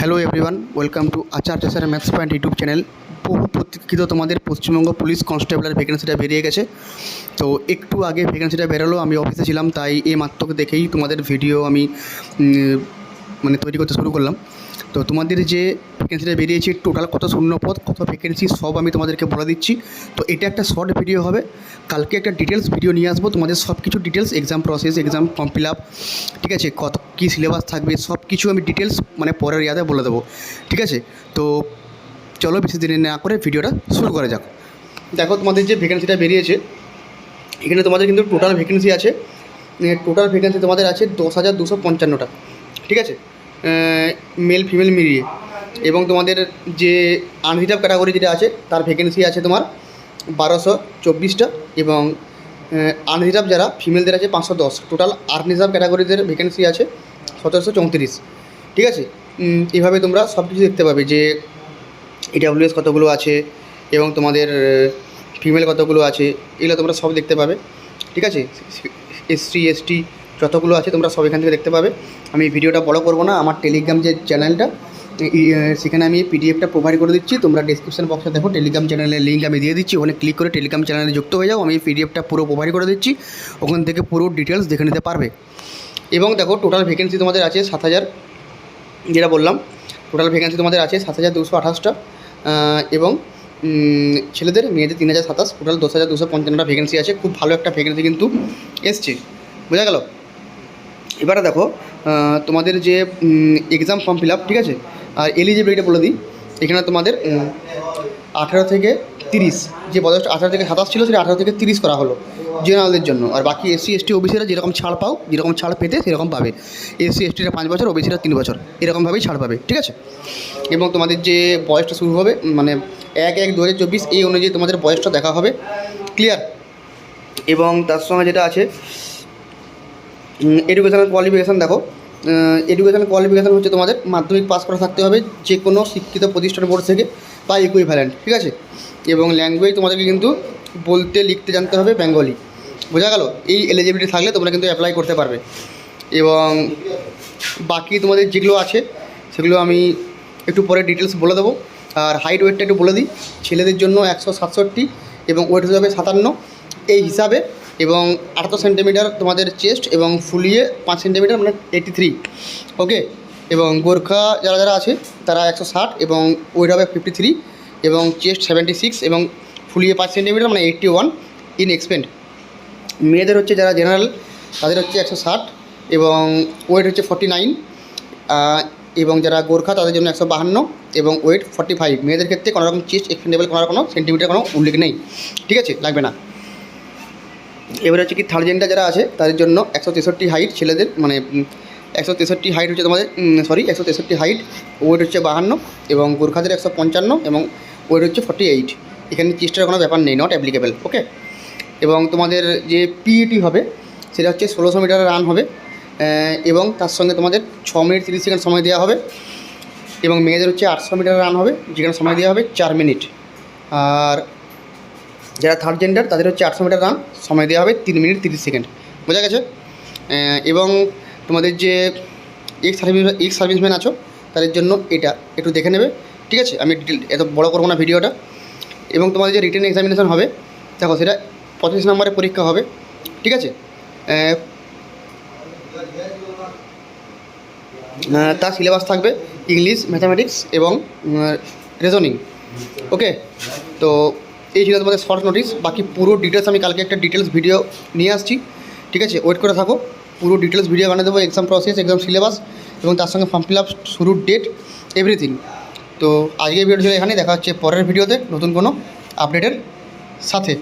Hello everyone, welcome to Acharya sir maths point YouTube channel. বহু প্রতীক্ষিত তোমাদের Paschimbanga police কনস্টেবলের ভ্যাকেন্সিটা বেরিয়ে গেছে। তো একটু আগে ভ্যাকেন্সিটা বেরোলো, আমি অফিসে ছিলাম, তাই এই মাত্র দেখেই তোমাদের ভিডিও আমি তৈরি করতে শুরু করলাম। তো তোমাদের যে ভ্যাকেন্সিটা বেরিয়েছে, টোটাল কত শূন্যপদ, কত ভ্যাকেন্সি, সব আমি তোমাদেরকে বলে দিচ্ছি। তো এটা একটা শর্ট ভিডিও হবে, কালকে একটা ডিটেলস ভিডিও নিয়ে আসবো, তোমাদের সব কিছু details, exam process, exam form fill up, ঠিক আছে, কত কী সিলেবাস থাকবে, সব কিছু আমি ডিটেলস পরের ইয়াতে বলে দেবো, ঠিক আছে। তো চলো বেশি দেরি না করে ভিডিওটা শুরু করা যাক। দেখো তোমাদের যে ভ্যাকেন্সিটা বেরিয়েছে, এখানে তোমাদের কিন্তু টোটাল ভ্যাকেন্সি আছে, টোটাল ভ্যাকেন্সি তোমাদের আছে 10,255টা, ঠিক আছে, মেল ফিমেল মিলিয়ে। এবং তোমাদের যে আনরিজার্ভ ক্যাটাগরি যেটা আছে তার ভ্যাকেন্সি আছে তোমার 1224টা, এবং আনরিজার্ভ যারা ফিমেলদের আছে 510। টোটাল আনরিজার্ভ ক্যাটাগরিদের ভ্যাকেন্সি আছে 1734, ঠিক আছে। এভাবে তোমরা সব কিছু দেখতে পাবে যে ইডাব্লিউএস কতগুলো আছে এবং তোমাদের ফিমেল কতগুলো আছে, এগুলো তোমরা সব দেখতে পাবে, ঠিক আছে। এসসি এসটি যতগুলো আছে তোমরা সব এখান থেকে দেখতে পাবে। আমি ভিডিওটা বড় করব না, আমার টেলিগ্রাম যে চ্যানেলটা, সেখানে আমি পিডিএফটা প্রোভাইড করে দিচ্ছি। তোমরা ডিসক্রিপশন বক্সে দেখো, টেলিগ্রাম চ্যানেলের লিঙ্ক আমি দিয়ে দিচ্ছি, ওখানে ক্লিক করে টেলিগ্রাম চ্যানেলে যুক্ত হয়ে যাও। আমি পিডিএফটা পুরো প্রোভাইড করে দিচ্ছি, ওখান থেকে পুরো ডিটেলস দেখে নিতে পারবে। এবং দেখো টোটাল ভ্যাকেন্সি তোমাদের আছে 7,000, যেটা বললাম টোটাল ভ্যাকেন্সি তোমাদের আছে 7,228টা, এবং ছেলেদের মেয়েদের 3,027, টোটাল 10,255টা ভ্যাকেন্সি আছে। খুব ভালো একটা ভ্যাকেন্সি কিন্তু এসছে, বোঝা গেল। এবারে দেখো তোমাদের যে এক্সাম ফর্ম ফিল আপ, ঠিক আছে, আর এলিজিবিলিটি বলে দিই। এখানে তোমাদের 18 থেকে 30, যে বয়সটা 18 থেকে 27 ছিল সেটা 18 থেকে 30 করা হলো জেনারেলদের জন্য। আর বাকি এসসি এসটি ওবিসিরা যেরকম ছাড় পাও, যেরকম ছাড় পেতে সেরকম পাবে। এসসি এসটিরা 5 বছর, ওবিসিরা 3 বছর, এরকমভাবেই ছাড় পাবে, ঠিক আছে। এবং তোমাদের যে বয়সটা শুরু হবে 1/1/2024 এই অনুযায়ী তোমাদের বয়সটা দেখা হবে, ক্লিয়ার। এবং তার সঙ্গে যেটা আছে এডুকেশনাল কোয়ালিফিকেশান, দেখো এডুকেশনাল কোয়ালিফিকেশান হচ্ছে তোমাদের মাধ্যমিক পাস করা থাকতে হবে যে কোনো শিক্ষিত প্রতিষ্ঠান বোর্ড থেকে বা ইকুইভ্যালেন্ট, ঠিক আছে। এবং ল্যাঙ্গুয়েজ তোমাদেরকে কিন্তু বলতে লিখতে জানতে হবে বেঙ্গলি, বোঝা গেল। এই এলিজিবিলিটি থাকলে তোমরা কিন্তু অ্যাপ্লাই করতে পারবে। এবং বাকি তোমাদের যেগুলো আছে সেগুলো আমি একটু পরে ডিটেলস বলে দেবো। আর হাইট ওয়েটটা একটু বলে দিই। ছেলেদের জন্য 167 এবং ওয়েট হতে হবে 57 এই হিসাবে, এবং 78 সেন্টিমিটার তোমাদের চেস্ট, এবং ফুলিয়ে 5 সেন্টিমিটার 83, ওকে। এবং গোর্খা যারা যারা আছে তারা 160 এবং ওয়েট হবে 53, এবং চেস্ট 76 এবং ফুলিয়ে 5 সেন্টিমিটার 81 ইন এক্সপেন্ড। মেয়েদের হচ্ছে যারা জেনারেল তাদের হচ্ছে 160 এবং ওয়েট হচ্ছে 49, এবং যারা গোর্খা তাদের জন্য 152 এবং ওয়েট 45। মেয়েদের ক্ষেত্রে কোনো রকম চেস্ট এক্সপেন্ডেবল করার কোনো সেন্টিমিটার কোনো উল্লেখ নেই, ঠিক আছে, লাগবে না। এবারে হচ্ছে কি থার্ড জেন্ডার যারা আছে তাদের জন্য 163 হাইট, ছেলেদের 163 হাইট হচ্ছে তোমাদের 163 হাইট, ওয়েট হচ্ছে 52, এবং গোর্খাদের 155 এবং ওয়েট হচ্ছে 48। এখানে চেস্টের কোনো ব্যাপার নেই, নট অ্যাপ্লিকেবল, ওকে। এবং তোমাদের যে পিইটি হবে সেটা হচ্ছে 1600 মিটার রান হবে, এবং তার সঙ্গে তোমাদের 6 মিনিট 30 সেকেন্ড সময় দেওয়া হবে। এবং মেয়েদের হচ্ছে 800 মিটার রান হবে, যেখানে সময় দেওয়া হবে 4 মিনিট। আর যারা থার্ড জেন্ডার তাদের হচ্ছে 800 মিটার রান, সময় দেওয়া হবে 3 মিনিট 30 সেকেন্ড, বোঝা গেছে। এবং তোমাদের যে এক্স সার্ভিসম্যান আছো তাদের জন্য এটা একটু দেখে নেবে, ঠিক আছে। আমি ডিটেল এত বড় করবো না ভিডিওটা। এবং তোমাদের যে রিটেন এক্সামিনেশন হবে, দেখো সেটা 25 নম্বরের পরীক্ষা হবে, ঠিক আছে। তার সিলেবাস থাকবে ইংলিশ, ম্যাথামেটিক্স এবং রিজনিং, ওকে। তো এই ছিল তোমাদের শর্ট নোটিস। বাকি পুরো ডিটেলস আমি কালকে একটা ডিটেলস ভিডিও নিয়ে আসছি, ঠিক আছে, ওয়েট করে থাকো। পুরো ডিটেলস ভিডিও বানিয়ে দেবো, এক্সাম প্রসেস, এক্সাম সিলেবাস এবং তার সঙ্গে ফর্ম ফিল আপ শুরুর ডেট, এভরিথিং। তো আজকের ভিডিও ছিল এখানেই, দেখা হচ্ছে পরের ভিডিওতে নতুন কোনো আপডেটের সাথে।